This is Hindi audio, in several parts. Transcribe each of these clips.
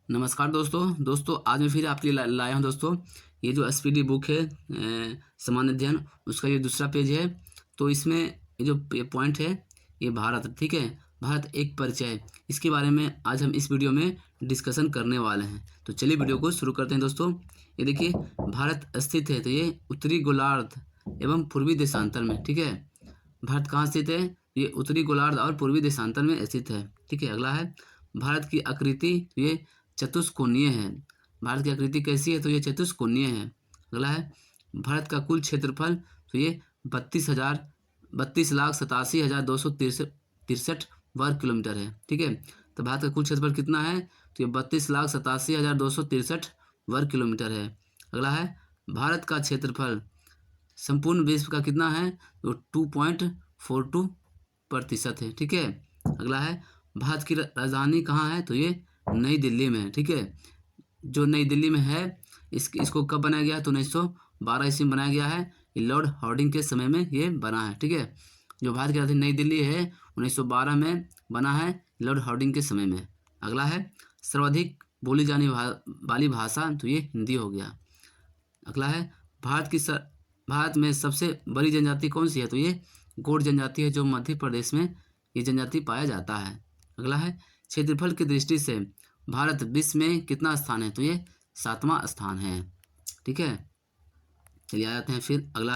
नमस्कार दोस्तों आज मैं फिर आपके लिए लाया हूँ दोस्तों। ये जो एसपीडी बुक है सामान्य अध्ययन, उसका ये दूसरा पेज है। तो इसमें ये जो पॉइंट है ये भारत, ठीक है। भारत एक परिचय, इसके बारे में आज हम इस वीडियो में डिस्कशन करने वाले हैं। तो चलिए वीडियो को शुरू करते हैं दोस्तों। ये देखिए, भारत स्थित है तो ये उत्तरी गोलार्ध एवं पूर्वी देशांतर में, ठीक है। भारत कहाँ स्थित है? ये उत्तरी गोलार्ध और पूर्वी देशांतर में स्थित है, ठीक है। अगला है भारत की आकृति, तो ये चतुष्कोणीय है। भारत की आकृति कैसी है? तो ये चतुष्कोणीय है। अगला है भारत का कुल क्षेत्रफल, तो ये 32,87,263 वर्ग किलोमीटर है, ठीक है। तो भारत का कुल क्षेत्रफल कितना है? तो ये 32,87,263 वर्ग किलोमीटर है। अगला है भारत का क्षेत्रफल संपूर्ण विश्व का कितना है? तो 2.42% है, ठीक है। अगला है भारत की राजधानी कहाँ है? तो ये नई दिल्ली में है, ठीक है। जो नई दिल्ली में है इसको कब बनाया गया? तो 1912 ईस्वी में बनाया गया है। ये लॉर्ड हार्डिंग के समय में ये बना है, ठीक है। जो भारत की राजधानी नई दिल्ली है 1912 में बना है, लॉर्ड हार्डिंग के समय में। अगला है सर्वाधिक बोली जाने वाली भाषा, तो ये हिंदी हो गया। अगला है भारत में सबसे बड़ी जनजाति कौन सी है? तो ये गोंड जनजाति है, जो मध्य प्रदेश में ये जनजाति पाया जाता है। अगला है क्षेत्रफल की दृष्टि से भारत विश्व में कितना स्थान है? तो ये 7वां स्थान है, ठीक है। चलिए आ जाते हैं फिर अगला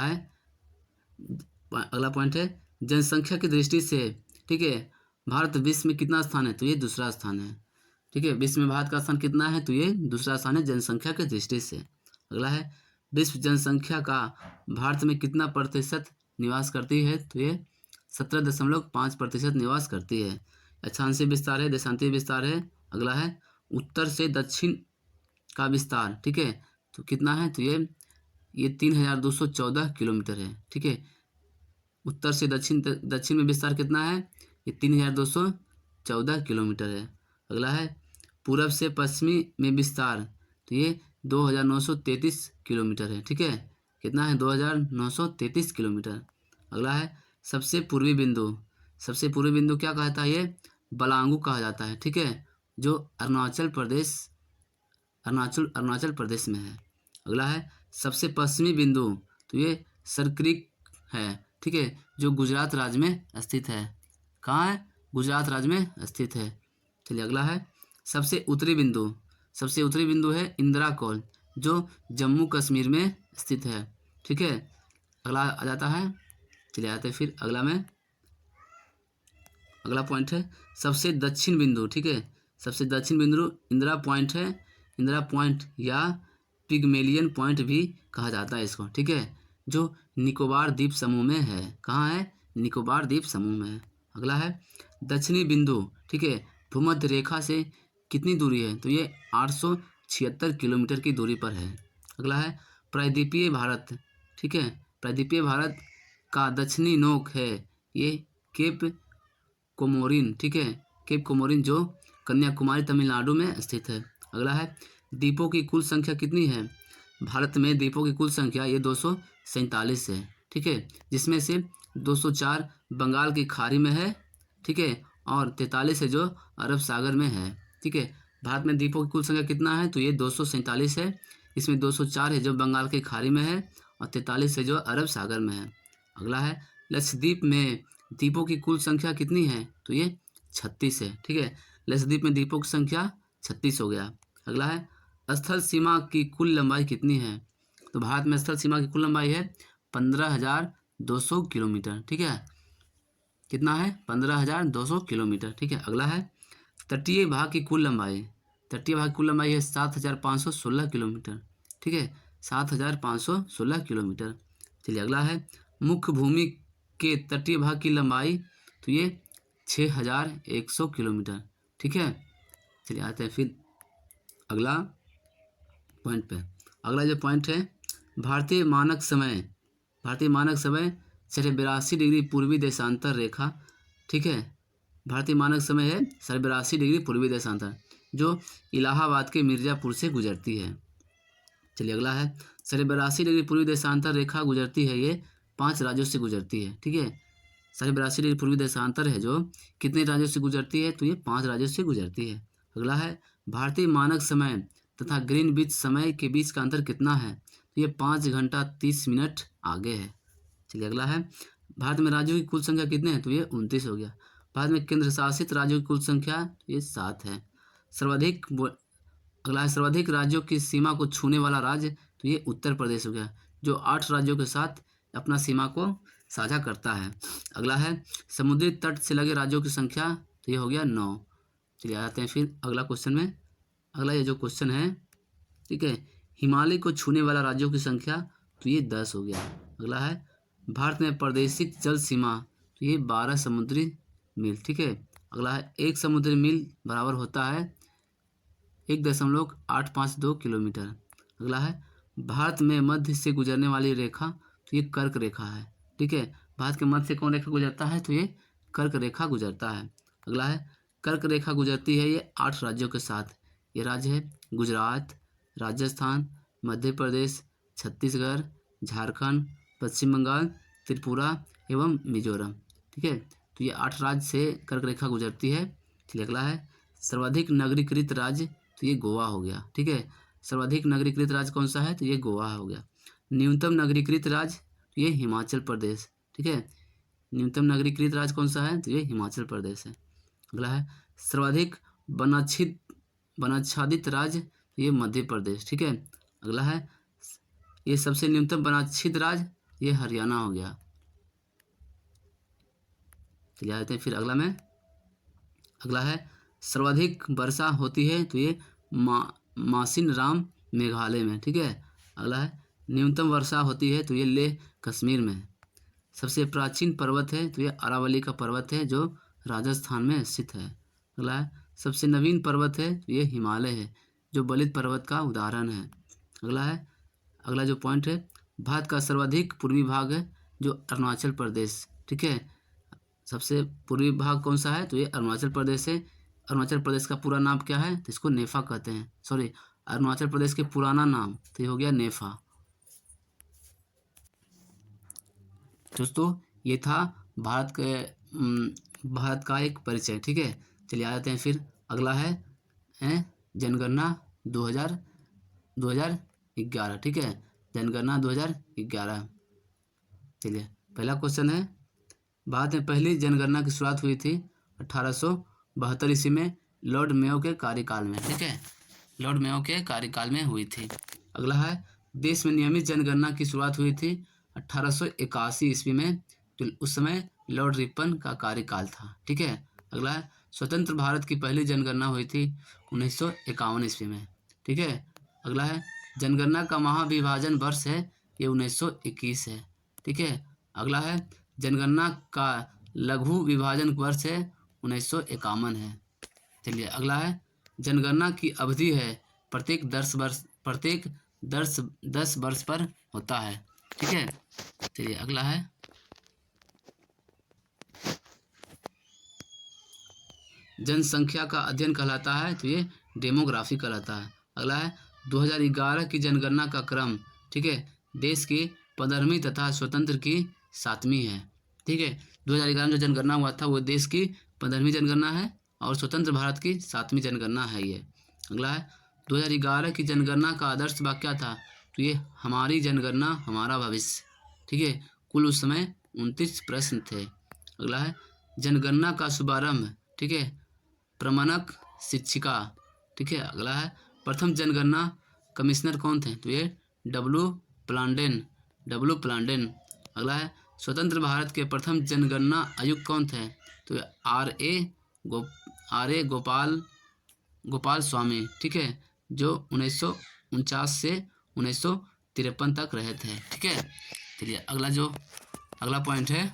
पॉइंट है जनसंख्या की दृष्टि से, ठीक है। भारत विश्व में कितना स्थान है? तो ये दूसरा स्थान है, ठीक है। विश्व में भारत का स्थान कितना है? तो ये दूसरा स्थान है जनसंख्या की दृष्टि से। अगला है विश्व जनसंख्या का भारत में कितना प्रतिशत निवास करती है? तो ये 17.5% निवास करती है। अक्षांशीय विस्तार है, देशांतीय विस्तार है। अगला है उत्तर से दक्षिण का विस्तार, ठीक है। तो कितना है? तो ये 3,214 किलोमीटर है, ठीक है। उत्तर से दक्षिण में विस्तार कितना है? ये 3,214 किलोमीटर है। अगला है पूरब से पश्चिमी में विस्तार, तो ये 2,933 किलोमीटर है, ठीक है। कितना है? 2,933 किलोमीटर। अगला है सबसे पूर्वी बिंदु क्या कहता है? ये बलांगू कहा जाता है, ठीक है, जो अरुणाचल प्रदेश में है। अगला है सबसे पश्चिमी बिंदु, तो ये सरक्रिक है, ठीक है, जो गुजरात राज्य में स्थित है। कहाँ है? गुजरात राज्य में स्थित है। चलिए अगला है सबसे उत्तरी बिंदु है इंदिरा कौल, जो जम्मू कश्मीर में स्थित है, ठीक है। अगला आ जाता है, चलिए आते हैं फिर अगला पॉइंट है सबसे दक्षिण बिंदु, ठीक है। सबसे दक्षिण बिंदु इंदिरा पॉइंट है। इंदिरा पॉइंट या पिगमेलियन पॉइंट भी कहा जाता है इसको, ठीक है, जो निकोबार द्वीप समूह में है। कहाँ है? निकोबार द्वीप समूह में है। अगला है दक्षिणी बिंदु, ठीक है, भूमध्य रेखा से कितनी दूरी है? तो ये 876 किलोमीटर की दूरी पर है। अगला है प्रायद्वीपीय भारत, ठीक है। प्रायद्वीपीय भारत का दक्षिणी नोक है ये केप कोमोरिन, ठीक है, केप कोमोरिन, जो कन्याकुमारी तमिलनाडु में स्थित है। अगला है द्वीपों की कुल संख्या कितनी है? भारत में द्वीपों की कुल संख्या ये 247 है, ठीक है, जिसमें से 204 बंगाल की खाड़ी में है, ठीक है, और 43 है जो अरब सागर में है, ठीक है। भारत में द्वीपों की कुल संख्या कितना है? तो ये 247 है। इसमें 204 है जो बंगाल की खाड़ी में है और 43 है जो अरब सागर में है। अगला है लक्षद्वीप में द्वीपों की कुल संख्या कितनी है? तो ये 36 है, ठीक है। लक्षद्वीप में द्वीपों की संख्या 36 हो गया। अगला है स्थल सीमा की कुल लंबाई कितनी है? तो भारत में स्थल सीमा की कुल लंबाई है 15,200 किलोमीटर, ठीक है। कितना है? 15,200 किलोमीटर, ठीक है। अगला है तटीय भाग की कुल लंबाई है 7,516 किलोमीटर, ठीक है, 7,516 किलोमीटर। चलिए अगला है मुख्य भूमि के तटीय भाग की लंबाई, तो ये 6,100 किलोमीटर, ठीक है। चलिए आते हैं फिर अगला पॉइंट पे। अगला जो पॉइंट है भारतीय मानक समय 82 डिग्री पूर्वी देशांतर रेखा, ठीक है। भारतीय मानक समय है 82 डिग्री पूर्वी देशांतर, जो इलाहाबाद के मिर्ज़ापुर से गुजरती है। चलिए अगला है 82 डिग्री पूर्वी देशांतर रेखा गुजरती है, ये 5 राज्यों से गुजरती है, ठीक है। 82 डिग्री पूर्वी देशांतर है जो कितने राज्यों से गुजरती है? तो ये 5 राज्यों से गुजरती है। अगला है भारतीय मानक समय तथा ग्रीनविच समय के बीच का अंतर कितना है? तो ये 5 घंटा 30 मिनट आगे है। चलिए अगला है भारत में राज्यों की कुल संख्या कितने हैं? तो ये 29 हो गया। भारत में केंद्र शासित राज्यों की कुल संख्या ये 7 है। अगला है सर्वाधिक राज्यों की सीमा को छूने वाला राज्य, तो ये उत्तर प्रदेश हो गया, जो 8 राज्यों के साथ अपना सीमा को साझा करता है। अगला है समुद्री तट से लगे राज्यों की संख्या, तो ये हो गया 9। चलिए आते हैं फिर अगला क्वेश्चन में। अगला ये जो क्वेश्चन है, ठीक है, हिमालय को छूने वाला राज्यों की संख्या, तो ये 10 हो गया। अगला है भारत में प्रादेशिक जल सीमा, तो ये 12 समुद्री मील, ठीक है। अगला है 1 समुद्री मील बराबर होता है 1.852 किलोमीटर। अगला है भारत में मध्य से गुजरने वाली रेखा, तो ये कर्क रेखा है, ठीक है। भारत के मध्य से कौन रेखा गुजरता है? तो ये कर्क रेखा गुजरता है। अगला है कर्क रेखा गुजरती है ये 8 राज्यों के साथ। ये राज्य है गुजरात, राजस्थान, मध्य प्रदेश, छत्तीसगढ़, झारखंड, पश्चिम बंगाल, त्रिपुरा एवं मिजोरम, ठीक है। तो ये 8 राज्य से कर्क रेखा गुजरती है। चलिए अगला है सर्वाधिक नगरीकृत राज्य, तो ये गोवा हो गया, ठीक है। सर्वाधिक नगरीकृत राज्य कौन सा है? तो ये गोवा हो गया। न्यूनतम नगरीकृत राज्य, तो ये हिमाचल प्रदेश, ठीक है। न्यूनतम नगरीकृत राज्य कौन सा है? तो ये हिमाचल प्रदेश है। अगला है सर्वाधिक वनाच्छादित राज्य, तो ये मध्य प्रदेश, ठीक है। अगला है ये सबसे न्यूनतम वनाच्छित राज्य, ये हरियाणा हो गया। चलिए आते हैं फिर अगला में। अगला है सर्वाधिक वर्षा होती है, तो ये मासिन राम मेघालय में, ठीक है। अगला है न्यूनतम वर्षा होती है, तो ये लेह कश्मीर में। सबसे प्राचीन पर्वत है, तो ये अरावली का पर्वत है, जो राजस्थान में स्थित है। अगला है सबसे नवीन पर्वत है, तो ये हिमालय है, जो बलित पर्वत का उदाहरण है। अगला है अगला जो पॉइंट है, भारत का सर्वाधिक पूर्वी भाग है, जो अरुणाचल प्रदेश, ठीक है। सबसे पूर्वी भाग कौन सा है? तो ये अरुणाचल प्रदेश है। अरुणाचल प्रदेश का पूरा नाम क्या है? तो इसको नेफा कहते हैं। सॉरी, अरुणाचल प्रदेश के पुराना नाम, तो ये हो गया नेफा। दोस्तों ये था भारत का एक परिचय, ठीक है। चलिए आ जाते हैं फिर अगला है जनगणना 2011, ठीक है। जनगणना 2011। चलिए पहला क्वेश्चन है भारत में पहली जनगणना की शुरुआत हुई थी 1872 ईस्वी में लॉर्ड मेयो के कार्यकाल में, ठीक है। लॉर्ड मेयो के कार्यकाल में हुई थी। अगला है देश में नियमित जनगणना की शुरुआत हुई थी 1881 ईस्वी में, तो उस समय लॉर्ड रिपन का कार्यकाल था, ठीक है। अगला है स्वतंत्र भारत की पहली जनगणना हुई थी 1951 ईस्वी में, ठीक है। अगला है जनगणना का महाविभाजन वर्ष है ये 1921 है, ठीक है। अगला है जनगणना का लघु विभाजन वर्ष है 1951 है। चलिए अगला है जनगणना की अवधि है प्रत्येक 10 वर्ष पर होता है, ठीक है। चलिए अगला है जनसंख्या का अध्ययन कहलाता है, तो ये डेमोग्राफी कहलाता है। अगला है 2011 की जनगणना का क्रम, ठीक है, देश की 15वीं तथा स्वतंत्र की 7वीं है, ठीक है। 2011 में जो जनगणना हुआ था वो देश की 15वीं जनगणना है और स्वतंत्र भारत की 7वीं जनगणना है ये। अगला है 2011 की जनगणना का आदर्श वाक्य क्या था? तो ये हमारी जनगणना हमारा भविष्य, ठीक है। कुल उस समय 29 प्रश्न थे। अगला है जनगणना का शुभारंभ, ठीक है, प्रमाणक शिक्षिका, ठीक है। अगला है प्रथम जनगणना कमिश्नर कौन थे? तो ये डब्ल्यू प्लांडेन। अगला है स्वतंत्र भारत के प्रथम जनगणना आयुक्त कौन थे? तो आर ए गोपाल स्वामी, ठीक है, जो 1949 से 1953 तक रहे थे, ठीक है। चलिए अगला पॉइंट है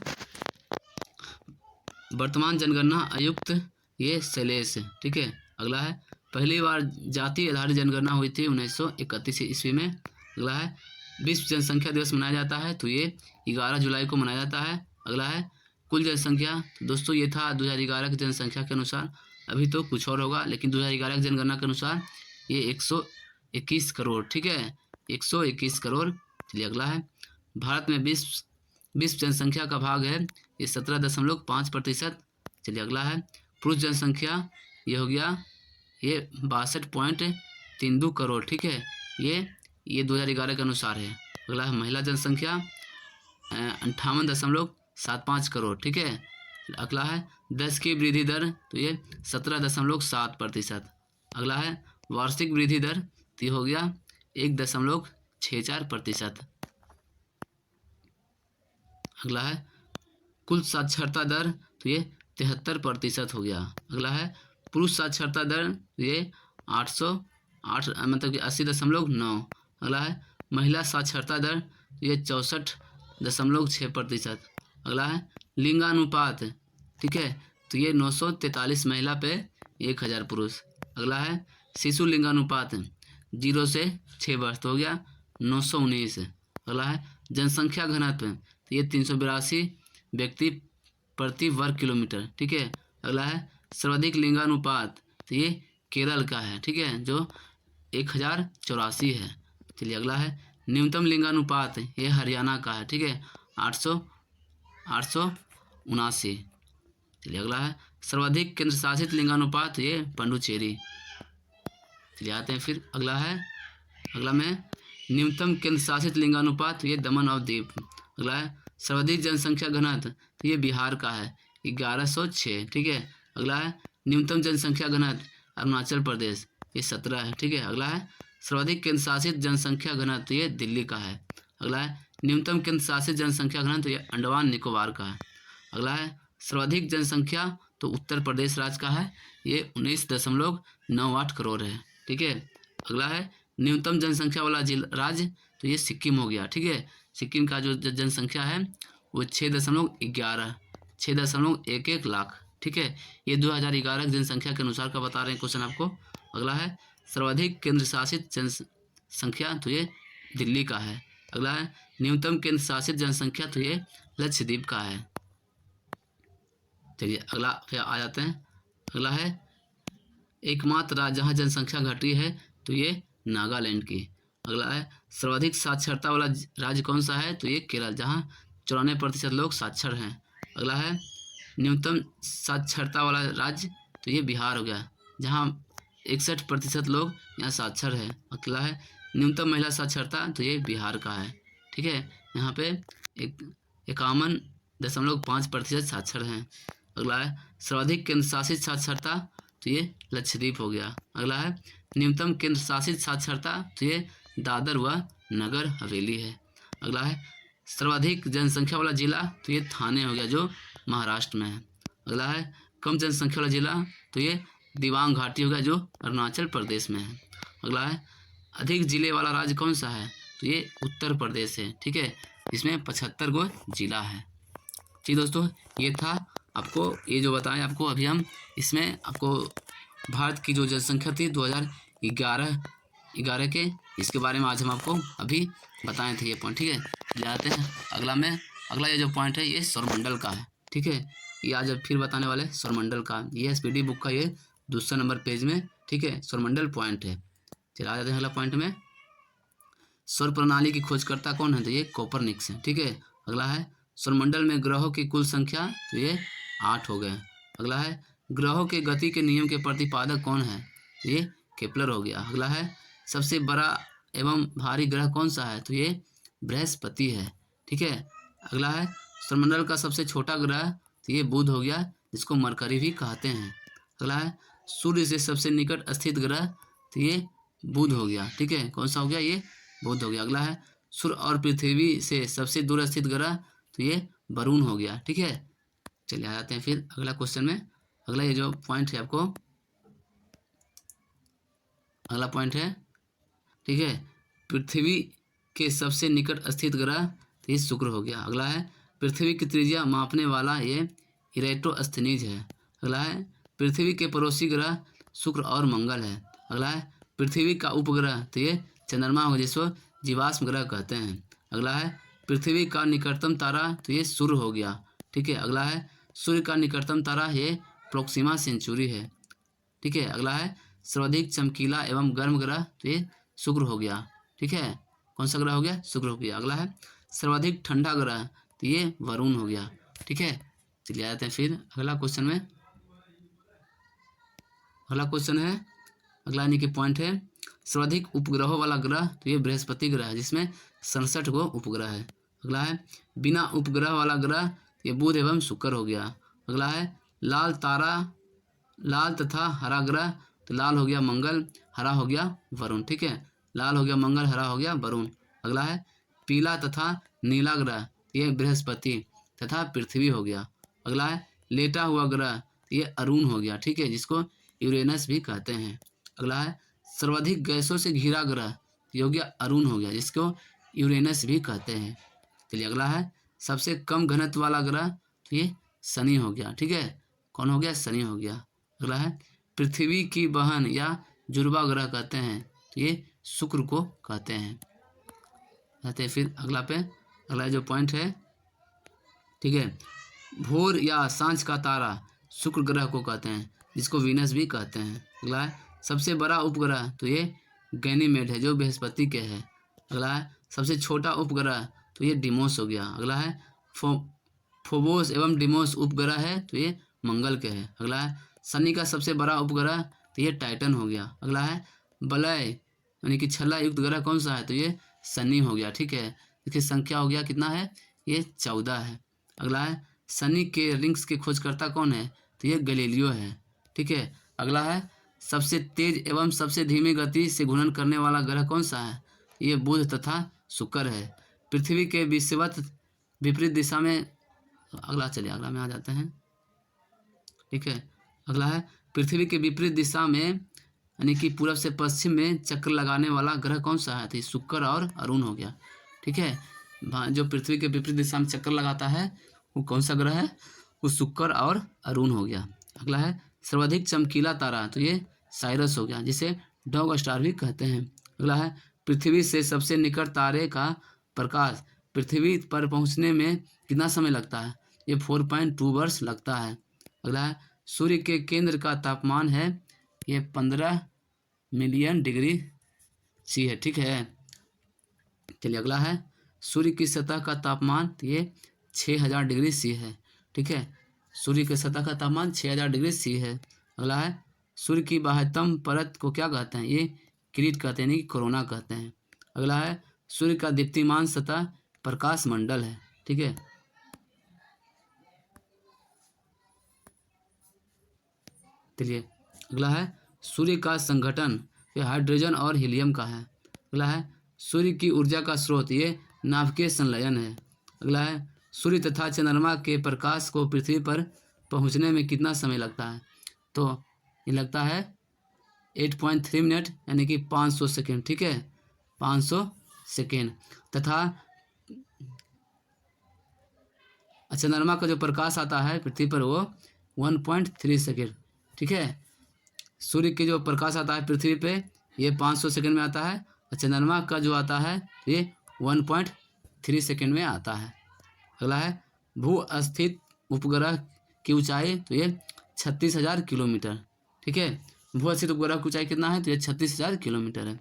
वर्तमान जनगणना आयुक्त ये शैलेश, ठीक है। अगला है पहली बार जाति आधारित जनगणना हुई थी 1931 ईस्वी में। अगला है विश्व जनसंख्या दिवस मनाया जाता है, तो ये 11 जुलाई को मनाया जाता है। अगला है कुल जनसंख्या, तो दोस्तों ये था 2011 की जनसंख्या के अनुसार, अभी तो कुछ और होगा, लेकिन 2011 की जनगणना के अनुसार ये 121 करोड़, ठीक है, 121 करोड़। चलिए अगला है भारत में विश्व जनसंख्या का भाग है ये 17.5%। चलिए अगला है पुरुष जनसंख्या, ये हो गया ये 62.32 करोड़, ठीक है। ये 2011 के अनुसार है। अगला है महिला जनसंख्या 58.75 करोड़, ठीक है। अगला है 10 की वृद्धि दर, तो ये 17.7%। अगला है वार्षिक वृद्धि दर, तो ये हो गया 1.64%। अगला है कुल साक्षरता दर, तो ये 73% हो गया। अगला है पुरुष साक्षरता दर, तो ये 808 मतलब कि 80.9। अगला है महिला साक्षरता दर, तो ये 64.6%। अगला है लिंगानुपात, ठीक है, तो ये 943 महिला पे 1000 पुरुष। अगला है शिशु लिंगानुपात 0 से 6 वर्ष, तो हो गया 919। अगला है जनसंख्या घनत्व, तो ये 382 व्यक्ति प्रति वर्ग किलोमीटर, ठीक है। अगला है सर्वाधिक लिंगानुपात, तो ये केरल का है, ठीक है, जो 1084 है। चलिए अगला है न्यूनतम लिंगानुपात, ये हरियाणा का है, ठीक है, 879। चलिए अगला है सर्वाधिक केंद्र शासित लिंगानुपात, ये पंडुचेरी। चलिए आते हैं फिर अगला में न्यूनतम केंद्र शासित लिंगानुपात, ये दमन और दीव। अगला है सर्वाधिक जनसंख्या घनत्व, तो ये बिहार का है 1106, ठीक है। अगला है न्यूनतम जनसंख्या घनत्व अरुणाचल प्रदेश, ये 17 है, ठीक है। अगला है सर्वाधिक केंद्र शासित जनसंख्या घनत्व, तो ये दिल्ली का है। अगला है न्यूनतम केंद्र शासित जनसंख्या घनत्व, तो ये अंडमान निकोबार का है। अगला है सर्वाधिक जनसंख्या, तो उत्तर प्रदेश राज्य का है, ये 19.98 करोड़ है, ठीक है। अगला है न्यूनतम जनसंख्या वाला राज्य, तो ये सिक्किम हो गया, ठीक है। सिक्किम का जो जनसंख्या है वो 6.11 लाख, ठीक है। ये 2011 की जनसंख्या के अनुसार का बता रहे हैं क्वेश्चन आपको। अगला है सर्वाधिक केंद्र शासित जनसंख्या, तो ये दिल्ली का है। अगला है न्यूनतम केंद्र शासित जनसंख्या, तो ये लक्षद्वीप का है। चलिए अगला फिर आ जाते हैं। अगला है एकमात्र राज्य जहाँ जनसंख्या घटी है, तो ये नागालैंड की। अगला है सर्वाधिक साक्षरता वाला राज्य कौन सा है, तो ये केरल, जहाँ 94% लोग साक्षर हैं। अगला है न्यूनतम साक्षरता वाला राज्य, तो ये बिहार हो गया, जहाँ 61% लोग यहाँ साक्षर है। अगला है न्यूनतम महिला साक्षरता, तो ये बिहार का है, ठीक है। यहाँ पे 51.5% साक्षर हैं। अगला है सर्वाधिक केंद्र शासित साक्षरता, तो ये लक्षद्वीप हो गया। अगला है न्यूनतम केंद्र शासित साक्षरता, तो ये दादर व नगर हवेली है। अगला है सर्वाधिक जनसंख्या वाला जिला, तो ये थाने हो गया, जो महाराष्ट्र में है। अगला है कम जनसंख्या वाला जिला, तो ये दिबांग घाटी हो गया, जो अरुणाचल प्रदेश में है। अगला है अधिक जिले वाला राज्य कौन सा है, तो ये उत्तर प्रदेश है, ठीक है। इसमें 75 गो जिला है। ठीक दोस्तों, ये था आपको ये जो बताएं आपको अभी हम इसमें आपको भारत की जो जनसंख्या थी 2011 के, इसके बारे में आज हम आपको अभी बताए थे ये पॉइंट, ठीक है। जाते हैं अगला ये जो पॉइंट है ये सौरमंडल का है, ठीक है। ये आज अब फिर बताने वाले सौरमंडल का, ये एसपीडी बुक का ये 200 नंबर पेज में, ठीक है, सौरमंडल पॉइंट है। चला जाते हैं अगला पॉइंट में। सौर प्रणाली की खोजकर्ता कौन है, तो ये कोपरनिकस है, ठीक है। अगला है सौरमंडल में ग्रहों की कुल संख्या, तो ये 8 हो गए। अगला है ग्रहों के गति के नियम के प्रतिपादक कौन है, तो ये केपलर हो गया। अगला है सबसे बड़ा एवं भारी ग्रह कौन सा है, तो ये बृहस्पति है, ठीक है। अगला है सौरमंडल का सबसे छोटा ग्रह, तो ये बुध हो गया, जिसको मरकरी भी कहते हैं। अगला है सूर्य से सबसे निकट स्थित ग्रह, तो ये बुध हो गया, ठीक है। कौन सा हो गया, ये बुध हो गया। अगला है सूर्य और पृथ्वी से सबसे दूर स्थित ग्रह, तो ये वरुण हो गया, ठीक है। चलिए आ जाते हैं फिर अगला क्वेश्चन में। अगला ये जो पॉइंट है आपको, अगला पॉइंट है, ठीक है, पृथ्वी के सबसे निकट स्थित ग्रह, तो ये शुक्र हो गया। अगला है पृथ्वी की त्रिज्या मापने वाला ये इरेटोस्थनीज है। अगला है पृथ्वी के पड़ोसी ग्रह शुक्र और मंगल है। अगला है पृथ्वी का उपग्रह, तो ये चंद्रमा हो, जिसको जीवाश्म ग्रह कहते हैं। अगला है पृथ्वी का निकटतम तारा, तो ये सूर्य हो गया, ठीक है। अगला है सूर्य का निकटतम तारा ये प्रोक्सिमा सेंचुरी है, ठीक है। अगला है सर्वाधिक चमकीला एवं गर्म ग्रह, तो ये शुक्र हो गया, ठीक है। कौन सा ग्रह हो गया, शुक्र हो गया। अगला है सर्वाधिक ठंडा ग्रह, तो ये वरुण हो गया, ठीक है। चलिए आते हैं फिर अगला क्वेश्चन में। अगला क्वेश्चन है अगला यानी कि पॉइंट है सर्वाधिक उपग्रहों वाला ग्रह, तो ये बृहस्पति ग्रह है जिसमें 67 गो उपग्रह है। अगला है बिना उपग्रह वाला ग्रह, ये बुध एवं शुक्र हो गया। अगला है लाल तारा, लाल तथा हरा ग्रह, तो लाल हो गया मंगल, हरा हो गया वरुण। ठीक है, लाल हो गया मंगल, हरा हो गया वरुण। अगला है पीला तथा नीला ग्रह, ये बृहस्पति तथा पृथ्वी हो गया। अगला है लेटा हुआ ग्रह, ये अरुण हो गया। ठीक है, जिसको यूरेनस भी कहते हैं। अगला है सर्वाधिक गैसों से घिरा ग्रह, ये हो गया अरुण हो गया, जिसको यूरेनस भी कहते हैं। चलिए अगला है सबसे कम घनत्व वाला ग्रह, तो ये शनि हो गया। ठीक है, कौन हो गया? शनि हो गया। अगला है पृथ्वी की बहन या जुड़वा ग्रह कहते हैं, तो ये शुक्र को कहते हैं। फिर अगला जो पॉइंट है, ठीक है, भोर या सांझ का तारा शुक्र ग्रह को कहते हैं, जिसको वीनस भी कहते हैं। अगला है सबसे बड़ा उपग्रह, तो ये गैनीमेड है जो बृहस्पति के है। अगला है सबसे छोटा उपग्रह, तो ये डिमोस हो गया। अगला है फोबोस एवं डिमोस उपग्रह है, तो ये मंगल के है। अगला है शनि का सबसे बड़ा उपग्रह, तो ये टाइटन हो गया। अगला है वलय यानी कि छल्ला युक्त ग्रह कौन सा है, तो ये शनि हो गया। ठीक है, इसकी संख्या हो गया कितना है, ये 14 है। अगला है शनि के रिंग्स के खोजकर्ता कौन है, तो ये गैलीलियो है। ठीक है, अगला है सबसे तेज एवं सबसे धीमी गति से घूर्णन करने वाला ग्रह कौन सा है, ये बुध तथा शुक्र है। पृथ्वी के विषुवत विपरीत दिशा में, अगला में आ जाते हैं। ठीक है, अगला है पृथ्वी के विपरीत दिशा में यानी कि पूर्व से पश्चिम में चक्र लगाने वाला ग्रह कौन सा है, तो शुक्र और अरुण हो गया। ठीक है, जो पृथ्वी के विपरीत दिशा में चक्कर लगाता है वो कौन सा ग्रह है, वो शुक्र और अरुण हो गया। अगला है सर्वाधिक चमकीला तारा, तो ये साइरस हो गया, जिसे डॉग स्टार भी कहते हैं। अगला है पृथ्वी से सबसे निकट तारे का प्रकाश पृथ्वी पर पहुंचने में कितना समय लगता है, ये 4.2 वर्ष लगता है। अगला है सूर्य के केंद्र का तापमान है, ये 15 मिलियन डिग्री सी है। ठीक है, चलिए अगला है सूर्य की सतह का तापमान, तो ये 6000 डिग्री सी है। ठीक है, सूर्य की सतह का तापमान 6000 डिग्री सी है। अगला है सूर्य की बाह्यतम परत को क्या कहते हैं, ये किरीट कहते हैं, नहीं कोरोना कहते हैं। अगला है सूर्य का दीप्तिमान सतह प्रकाश मंडल है। ठीक है, चलिए अगला है सूर्य का संगठन, ये हाइड्रोजन और हीलियम का है। अगला है सूर्य की ऊर्जा का स्रोत, ये नाभिकीय संलयन है। अगला है सूर्य तथा चंद्रमा के प्रकाश को पृथ्वी पर पहुंचने में कितना समय लगता है, तो ये लगता है 8.3 मिनट यानी कि 500 सेकेंड। ठीक है, 500 सेकेंड। तथा चंद्रमा का जो प्रकाश आता है पृथ्वी पर वो 1.3 सेकेंड। ठीक है, सूर्य के जो प्रकाश आता है पृथ्वी पे ये 500 सेकेंड में आता है, और चंद्रमा का जो आता है ये 1.3 सेकेंड में आता है। अगला है भू स्थित उपग्रह की ऊंचाई, तो ये 36,000 किलोमीटर। ठीक है, भू स्थित उपग्रह की ऊंचाई कितना है, तो ये 36,000 किलोमीटर है।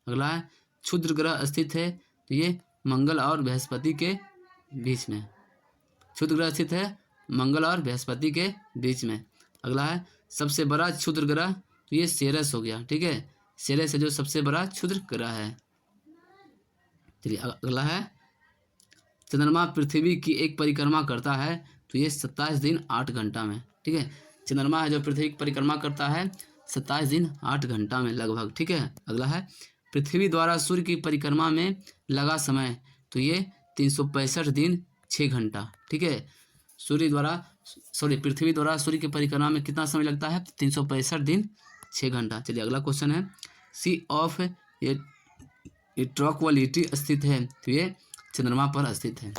अगला है क्षुद्र ग्रह स्थित है, तो ये मंगल और बृहस्पति के बीच में। क्षुद्र ग्रह स्थित है मंगल और बृहस्पति के बीच में। अगला है सबसे बड़ा क्षुद्र ग्रह, तो ये सेरस हो गया। ठीक है, सेरस है जो सबसे बड़ा क्षुद्र ग्रह है। चलिए अगला है चंद्रमा पृथ्वी की एक परिक्रमा करता है, तो ये 27 दिन 8 घंटा में। ठीक है, चंद्रमा है जो पृथ्वी की परिक्रमा करता है 27 दिन 8 घंटा में लगभग। ठीक है, अगला है पृथ्वी द्वारा सूर्य की परिक्रमा में लगा समय, तो ये 365 दिन 6 घंटा। ठीक है, पृथ्वी द्वारा सूर्य की परिक्रमा में कितना समय लगता है, 365 दिन 6 घंटा। चलिए अगला क्वेश्चन है सी ऑफ ये ट्रॉक्वालिटी स्थित है, तो ये चंद्रमा पर स्थित है।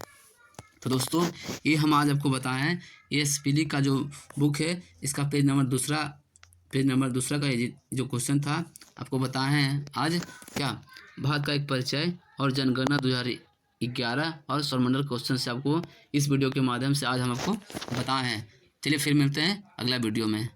तो दोस्तों ये हम आज आपको बताए हैं, ये स्पिली का जो बुक है इसका पेज नंबर दूसरा का ये जो क्वेश्चन था आपको बताए हैं आज। क्या भारत का एक परिचय और जनगणना 2011 और सौरमंडल क्वेश्चन से आपको इस वीडियो के माध्यम से आज हम आपको बताए हैं। चलिए फिर मिलते हैं अगला वीडियो में।